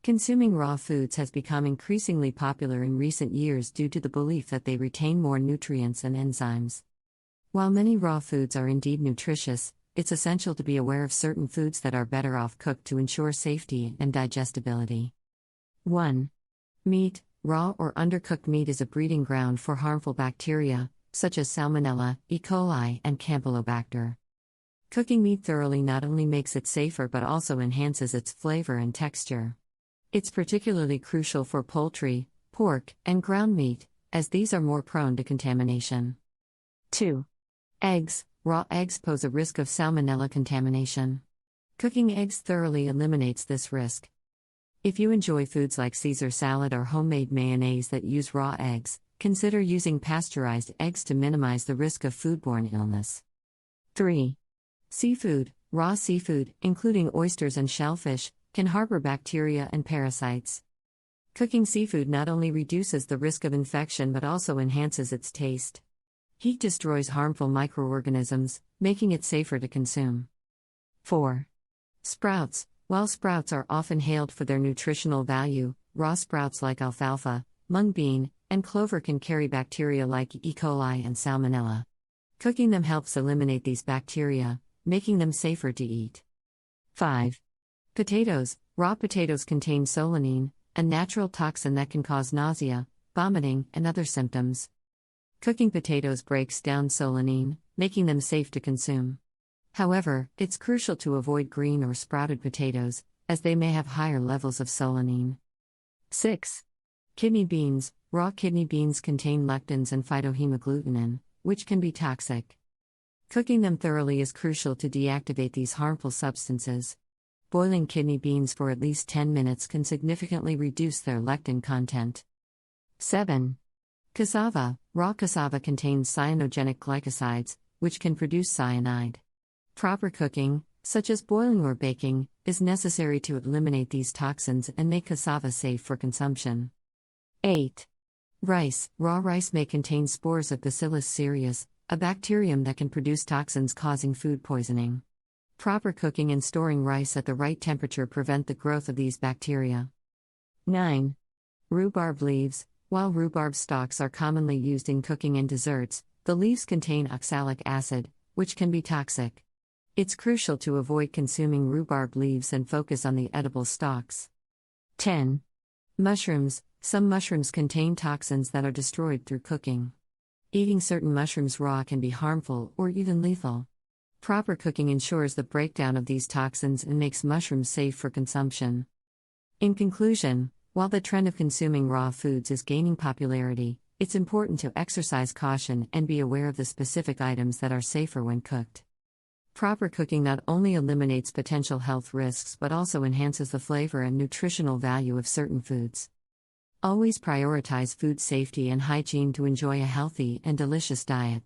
Consuming raw foods has become increasingly popular in recent years due to the belief that they retain more nutrients and enzymes. While many raw foods are indeed nutritious, it's essential to be aware of certain foods that are better off cooked to ensure safety and digestibility. 1. Meat. Raw or undercooked meat is a breeding ground for harmful bacteria, such as Salmonella, E. coli, and Campylobacter. Cooking meat thoroughly not only makes it safer but also enhances its flavor and texture. It's particularly crucial for poultry, pork, and ground meat, as these are more prone to contamination. 2. Eggs. Raw eggs pose a risk of Salmonella contamination. Cooking eggs thoroughly eliminates this risk. If you enjoy foods like Caesar salad or homemade mayonnaise that use raw eggs, consider using pasteurized eggs to minimize the risk of foodborne illness. 3. Seafood. Raw seafood, including oysters and shellfish, can harbor bacteria and parasites. Cooking seafood not only reduces the risk of infection but also enhances its taste. Heat destroys harmful microorganisms, making it safer to consume. 4. Sprouts. While sprouts are often hailed for their nutritional value, raw sprouts like alfalfa, mung bean, and clover can carry bacteria like E. coli and Salmonella. Cooking them helps eliminate these bacteria, making them safer to eat. 5. Potatoes. Raw potatoes contain solanine, a natural toxin that can cause nausea, vomiting, and other symptoms. Cooking potatoes breaks down solanine, making them safe to consume. However, it's crucial to avoid green or sprouted potatoes, as they may have higher levels of solanine. 6. Kidney beans. Raw kidney beans contain lectins and phytohemagglutinin, which can be toxic. Cooking them thoroughly is crucial to deactivate these harmful substances. Boiling kidney beans for at least 10 minutes can significantly reduce their lectin content. 7. Cassava. Raw cassava contains cyanogenic glycosides, which can produce cyanide. Proper cooking, such as boiling or baking, is necessary to eliminate these toxins and make cassava safe for consumption. 8. Rice. Raw rice may contain spores of Bacillus cereus, a bacterium that can produce toxins causing food poisoning. Proper cooking and storing rice at the right temperature prevent the growth of these bacteria. 9. Rhubarb leaves. While rhubarb stalks are commonly used in cooking and desserts, the leaves contain oxalic acid, which can be toxic. It's crucial to avoid consuming rhubarb leaves and focus on the edible stalks. 10. Mushrooms. Some mushrooms contain toxins that are destroyed through cooking. Eating certain mushrooms raw can be harmful or even lethal. Proper cooking ensures the breakdown of these toxins and makes mushrooms safe for consumption. In conclusion, while the trend of consuming raw foods is gaining popularity, it's important to exercise caution and be aware of the specific items that are safer when cooked. Proper cooking not only eliminates potential health risks but also enhances the flavor and nutritional value of certain foods. Always prioritize food safety and hygiene to enjoy a healthy and delicious diet.